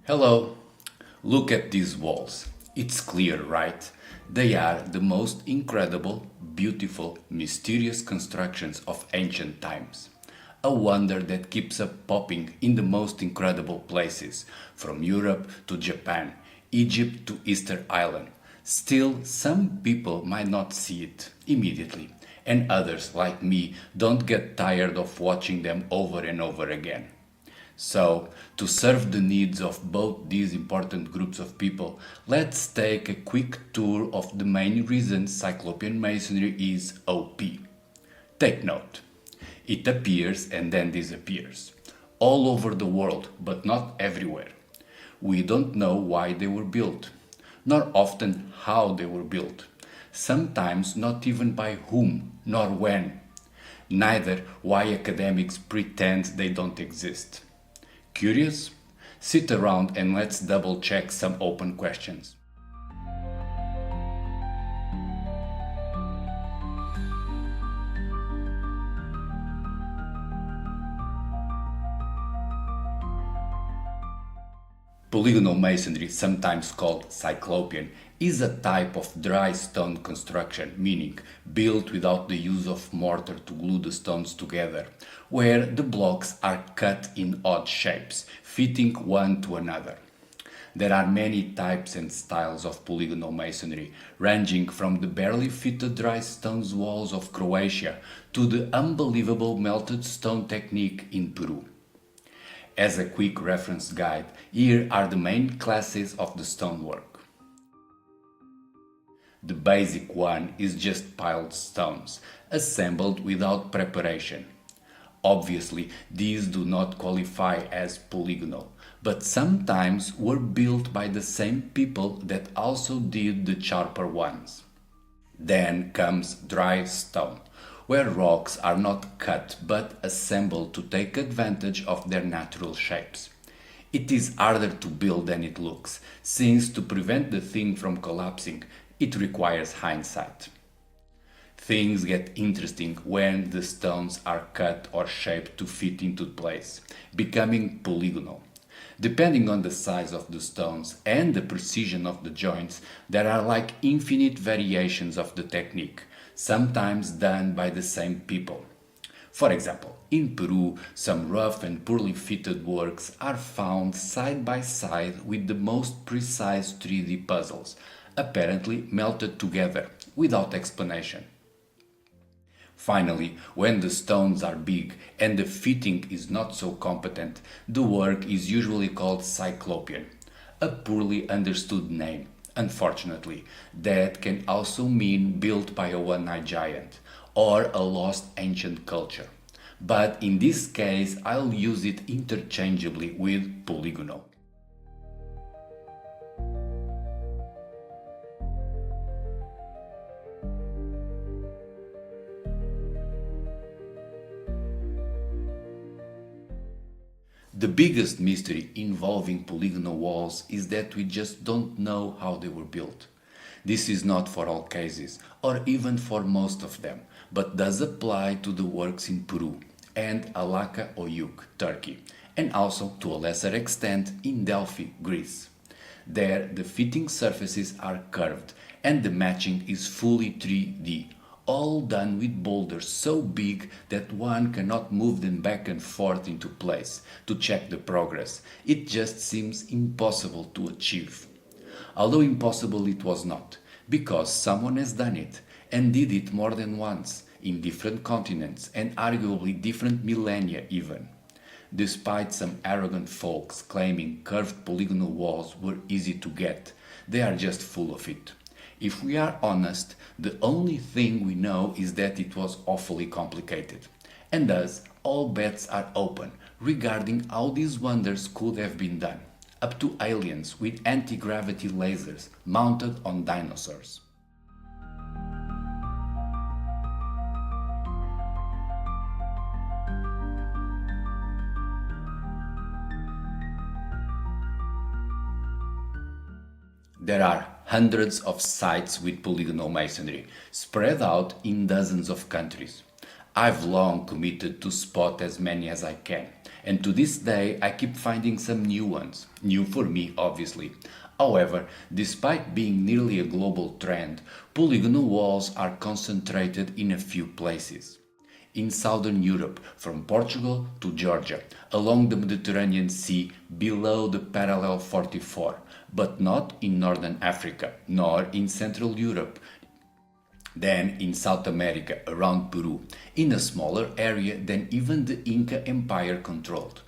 Hello, look at these walls. It's clear, right? They are the most incredible, beautiful, mysterious constructions of ancient times. A wonder that keeps up popping in the most incredible places, from Europe to Japan, Egypt to Easter Island. Still, some people might not see it immediately, and others, like me, don't get tired of watching them over and over again. So, to serve the needs of both these important groups of people, let's take a quick tour of the main reasons Cyclopean masonry is OP. Take note. It appears and then disappears. All over the world, but not everywhere. We don't know why they were built, nor often how they were built. Sometimes not even by whom, nor when. Neither why academics pretend they don't exist. Curious? Sit around and let's double check some open questions. Polygonal masonry, sometimes called Cyclopean, is a type of dry stone construction, meaning built without the use of mortar to glue the stones together, where the blocks are cut in odd shapes, fitting one to another. There are many types and styles of polygonal masonry, ranging from the barely fitted dry stone walls of Croatia to the unbelievable melted stone technique in Peru. As a quick reference guide, here are the main classes of the stonework. The basic one is just piled stones, assembled without preparation. Obviously, these do not qualify as polygonal, but sometimes were built by the same people that also did the sharper ones. Then comes dry stone, where rocks are not cut but assembled to take advantage of their natural shapes. It is harder to build than it looks, since to prevent the thing from collapsing, it requires hindsight. Things get interesting when the stones are cut or shaped to fit into place, becoming polygonal. Depending on the size of the stones and the precision of the joints, there are like infinite variations of the technique, sometimes done by the same people. For example, in Peru, some rough and poorly fitted works are found side by side with the most precise 3D puzzles, apparently melted together, without explanation. Finally, when the stones are big and the fitting is not so competent, the work is usually called Cyclopean, a poorly understood name, unfortunately, that can also mean built by a one-eyed giant or a lost ancient culture. But in this case, I'll use it interchangeably with polygonal. The biggest mystery involving polygonal walls is that we just don't know how they were built. This is not for all cases, or even for most of them, but does apply to the works in Peru and Alaka Oyuk, Turkey, and also to a lesser extent in Delphi, Greece. There, the fitting surfaces are curved and the matching is fully 3D, all done with boulders so big that one cannot move them back and forth into place to check the progress. It just seems impossible to achieve. Although impossible it was not, because someone has done it, and did it more than once, in different continents and arguably different millennia even. Despite some arrogant folks claiming curved polygonal walls were easy to get, they are just full of it. If we are honest, the only thing we know is that it was awfully complicated. And thus, all bets are open regarding how these wonders could have been done, up to aliens with anti-gravity lasers mounted on dinosaurs. There are hundreds of sites with polygonal masonry, spread out in dozens of countries. I've long committed to spot as many as I can, And to this day, I keep finding some new ones. New for me, obviously. However, despite being nearly a global trend, polygonal walls are concentrated in a few places. In southern Europe, from Portugal to Georgia, along the Mediterranean Sea below the parallel 44, but not in northern Africa, nor in Central Europe, then in South America, around Peru, in a smaller area than even the Inca Empire controlled.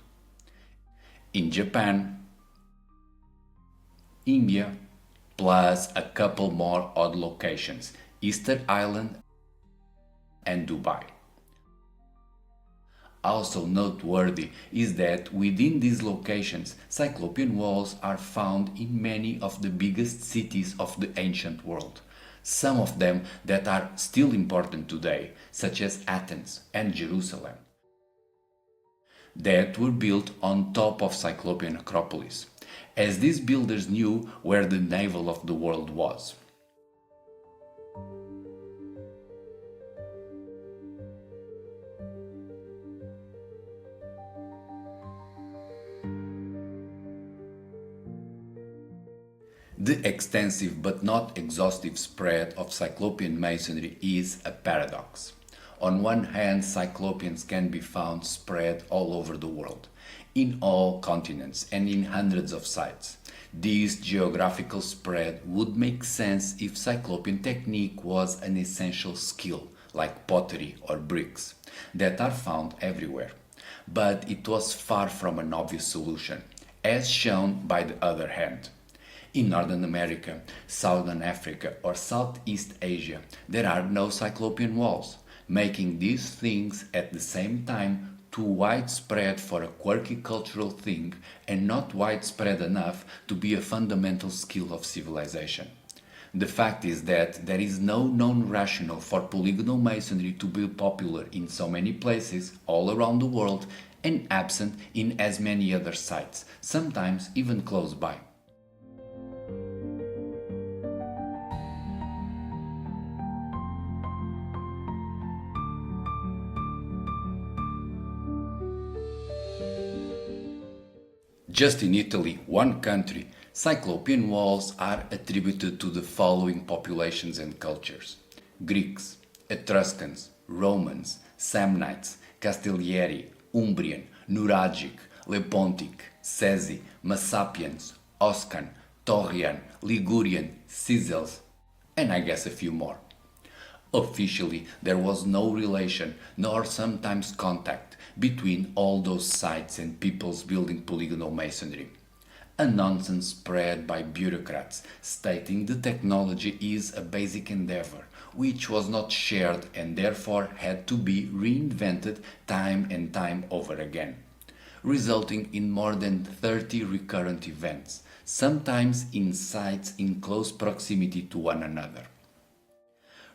In Japan, India, plus a couple more odd locations, Easter Island and Dubai. Also noteworthy is that within these locations, Cyclopean walls are found in many of the biggest cities of the ancient world. Some of them that are still important today, such as Athens and Jerusalem, that were built on top of Cyclopean Acropolis, as these builders knew where the navel of the world was. The extensive but not exhaustive spread of Cyclopean masonry is a paradox. On one hand, Cyclopeans can be found spread all over the world, in all continents and in hundreds of sites. This geographical spread would make sense if Cyclopean technique was an essential skill, like pottery or bricks, that are found everywhere. But it was far from an obvious solution, as shown by the other hand. In Northern America, Southern Africa, or Southeast Asia, there are no Cyclopean walls, making these things at the same time too widespread for a quirky cultural thing and not widespread enough to be a fundamental skill of civilization. The fact is that there is no known rationale for polygonal masonry to be popular in so many places all around the world and absent in as many other sites, sometimes even close by. Just in Italy, one country, Cyclopean walls are attributed to the following populations and cultures: Greeks, Etruscans, Romans, Samnites, Castiglieri, Umbrian, Nuragic, Lepontic, Sezi, Massapians, Oscan, Taurian, Ligurian, Sicels, and I guess a few more. Officially, there was no relation nor sometimes contact between all those sites and peoples building polygonal masonry. A nonsense spread by bureaucrats stating the technology is a basic endeavor which was not shared and therefore had to be reinvented time and time over again, resulting in more than 30 recurrent events, sometimes in sites in close proximity to one another.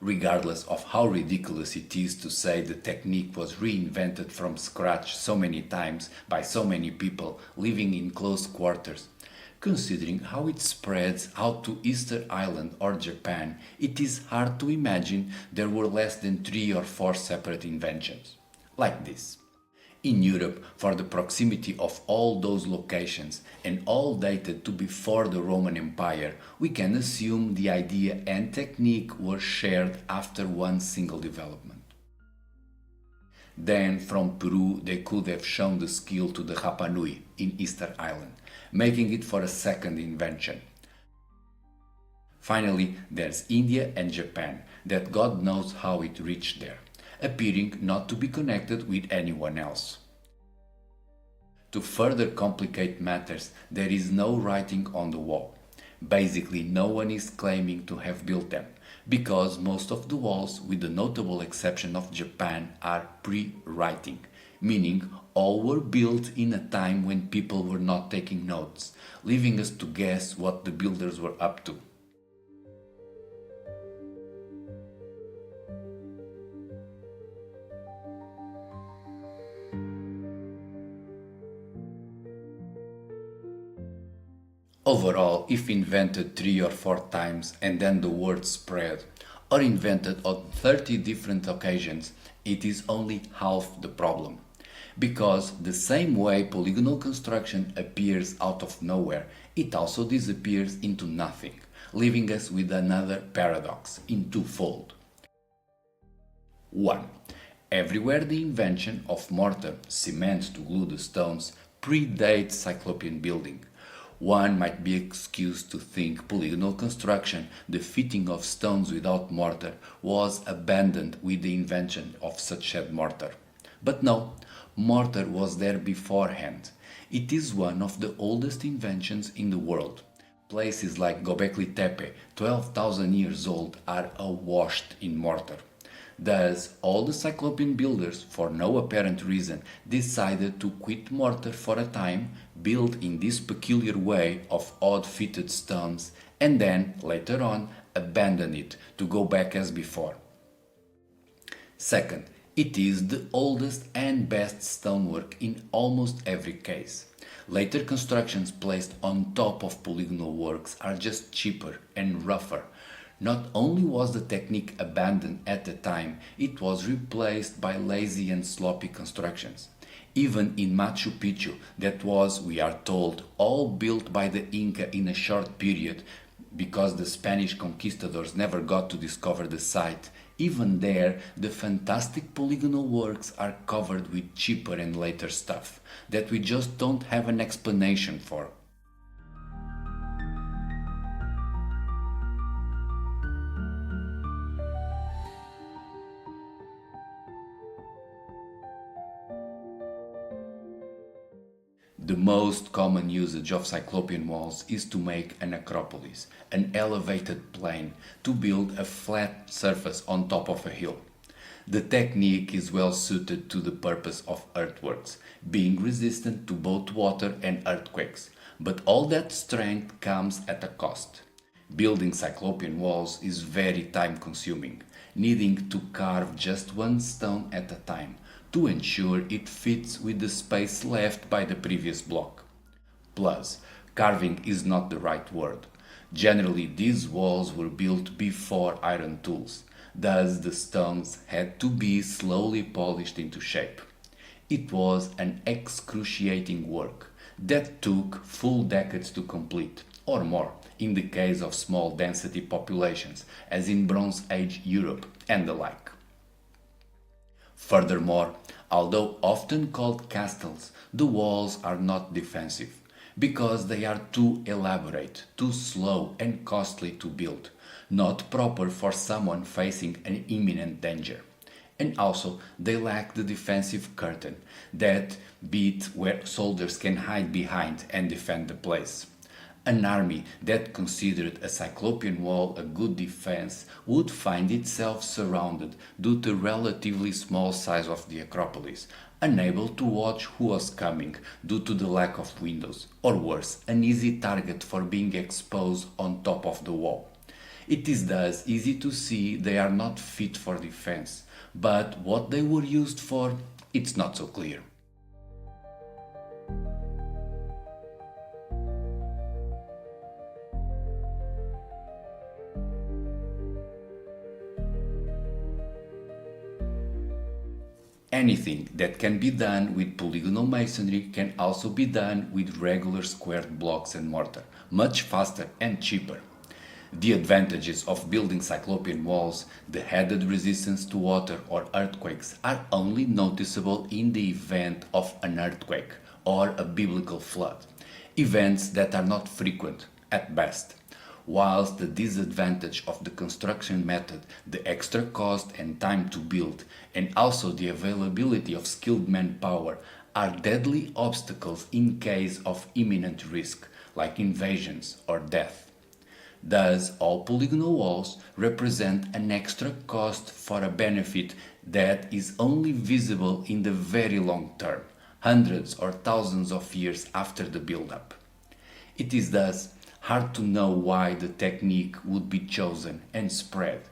Regardless of how ridiculous it is to say the technique was reinvented from scratch so many times by so many people living in close quarters, considering how it spreads out to Easter Island or Japan, it is hard to imagine there were less than 3 or 4 separate inventions. Like this. In Europe, for the proximity of all those locations and all dated to before the Roman Empire, we can assume the idea and technique were shared after one single development. Then, from Peru, they could have shown the skill to the Rapa Nui in Easter Island, making it for a second invention. Finally, there's India and Japan, that God knows how it reached there, appearing not to be connected with anyone else. To further complicate matters, there is no writing on the wall. Basically, no one is claiming to have built them, because most of the walls, with the notable exception of Japan, are pre-writing, meaning all were built in a time when people were not taking notes, leaving us to guess what the builders were up to. Overall, if invented 3 or 4 times and then the word spread, or invented on 30 different occasions, it is only half the problem. Because the same way polygonal construction appears out of nowhere, it also disappears into nothing, leaving us with another paradox in twofold. 1. Everywhere the invention of mortar, cement to glue the stones, predates Cyclopean building. One might be excused to think polygonal construction, the fitting of stones without mortar, was abandoned with the invention of such said mortar. But no, mortar was there beforehand. It is one of the oldest inventions in the world. Places like Göbekli Tepe, 12,000 years old, are awash in mortar. Thus, all the Cyclopean builders, for no apparent reason, decided to quit mortar for a time, build in this peculiar way of odd-fitted stones, and then, later on, abandon it to go back as before. Second, it is the oldest and best stonework in almost every case. Later constructions placed on top of polygonal works are just cheaper and rougher. Not only was the technique abandoned at the time, it was replaced by lazy and sloppy constructions. Even in Machu Picchu, that was, we are told, all built by the Inca in a short period because the Spanish conquistadors never got to discover the site, even there the fantastic polygonal works are covered with cheaper and later stuff that we just don't have an explanation for. The most common usage of Cyclopean walls is to make an acropolis, an elevated plane, to build a flat surface on top of a hill. The technique is well suited to the purpose of earthworks, being resistant to both water and earthquakes, but all that strength comes at a cost. Building Cyclopean walls is very time consuming, needing to carve just one stone at a time, to ensure it fits with the space left by the previous block. Plus, carving is not the right word. Generally, these walls were built before iron tools, thus the stones had to be slowly polished into shape. It was an excruciating work that took full decades to complete, or more, in the case of small density populations, as in Bronze Age Europe and the like. Furthermore, although often called castles, the walls are not defensive, because they are too elaborate, too slow and costly to build, not proper for someone facing an imminent danger. And also, they lack the defensive curtain, that bit where soldiers can hide behind and defend the place. An army that considered a Cyclopean wall a good defense would find itself surrounded due to the relatively small size of the Acropolis, unable to watch who was coming due to the lack of windows, or worse, an easy target for being exposed on top of the wall. It is thus easy to see they are not fit for defense, but what they were used for, it's not so clear. Anything that can be done with polygonal masonry can also be done with regular squared blocks and mortar, much faster and cheaper. The advantages of building Cyclopean walls, the added resistance to water or earthquakes, are only noticeable in the event of an earthquake or a biblical flood, events that are not frequent at best. Whilst the disadvantage of the construction method, the extra cost and time to build, and also the availability of skilled manpower are deadly obstacles in case of imminent risk, like invasions or death. Thus, all polygonal walls represent an extra cost for a benefit that is only visible in the very long term, hundreds or thousands of years after the build-up. It is thus hard to know why the technique would be chosen and spread.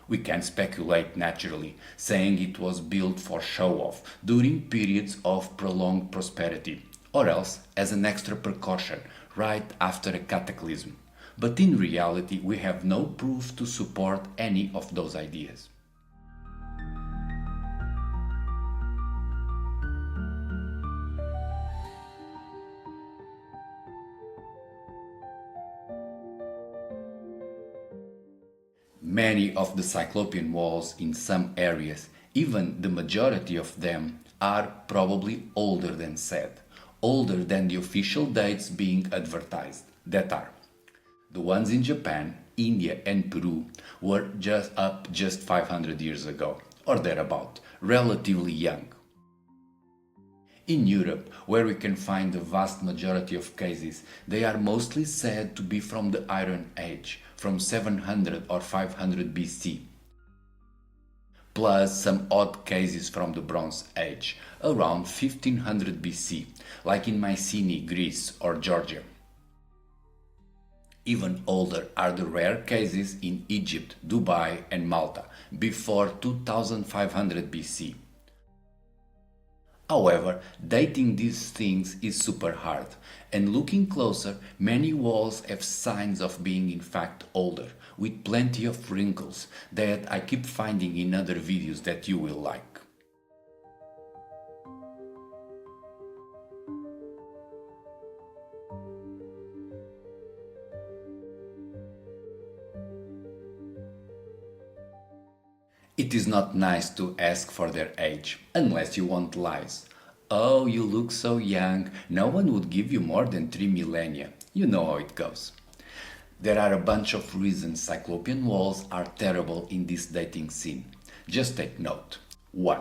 We can speculate naturally, saying it was built for show-off during periods of prolonged prosperity, or else as an extra precaution right after a cataclysm. But in reality, we have no proof to support any of those ideas. Many of the Cyclopean walls in some areas, even the majority of them, are probably older than said, older than the official dates being advertised, that are the ones in Japan, India and Peru were just 500 years ago, or thereabout, relatively young. In Europe, where we can find the vast majority of cases, they are mostly said to be from the Iron Age, from 700 or 500 BC, plus some odd cases from the Bronze Age, around 1500 BC, like in Mycenae, Greece or Georgia. Even older are the rare cases in Egypt, Dubai and Malta, before 2500 BC. However, dating these things is super hard, and looking closer, many walls have signs of being in fact older, with plenty of wrinkles that I keep finding in other videos that you will like. It is not nice to ask for their age, unless you want lies. Oh, you look so young, no one would give you more than 3 millennia. You know how it goes. There are a bunch of reasons Cyclopean walls are terrible in this dating scene. Just take note. 1.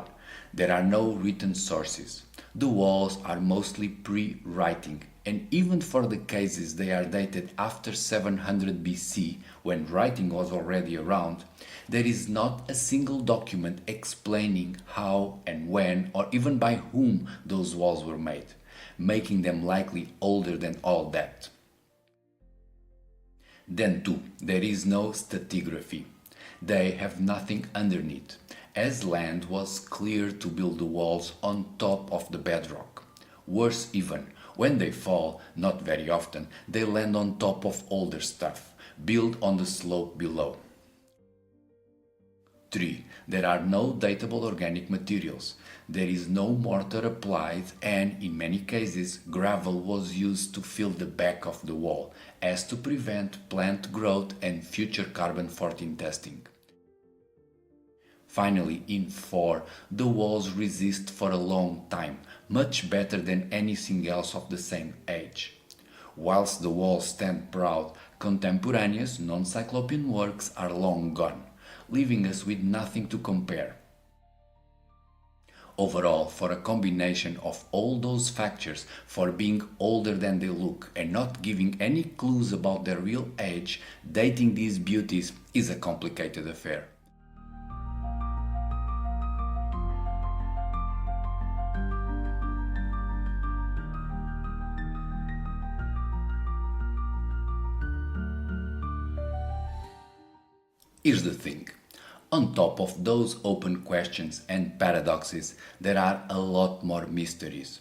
There are no written sources. The walls are mostly pre-writing, and even for the cases they are dated after 700 BC, when writing was already around, there is not a single document explaining how and when or even by whom those walls were made, making them likely older than all that. Then 2. There is no stratigraphy. They have nothing underneath, as land was cleared to build the walls on top of the bedrock. Worse even, when they fall, not very often, they land on top of older stuff, built on the slope below. 3. There are no datable organic materials. There is no mortar applied, and in many cases gravel was used to fill the back of the wall, as to prevent plant growth and future carbon-14 testing. Finally, in 4, the walls resist for a long time, much better than anything else of the same age. Whilst the walls stand proud, contemporaneous non-Cyclopean works are long gone, leaving us with nothing to compare. Overall, for a combination of all those factors, for being older than they look and not giving any clues about their real age, dating these beauties is a complicated affair. Here's the thing. On top of those open questions and paradoxes, there are a lot more mysteries.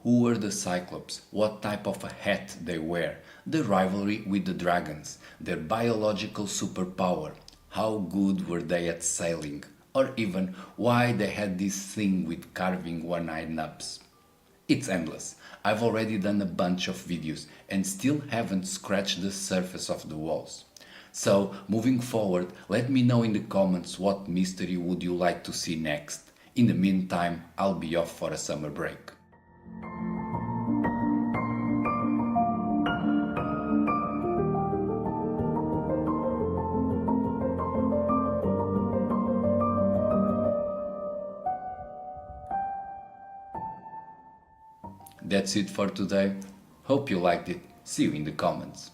Who were the Cyclops? What type of a hat they wear? The rivalry with the dragons? Their biological superpower? How good were they at sailing? Or even why they had this thing with carving one-eyed nubs? It's endless. I've already done a bunch of videos and still haven't scratched the surface of the walls. So, moving forward, let me know in the comments what mystery would you like to see next. In the meantime, I'll be off for a summer break. That's it for today. Hope you liked it. See you in the comments.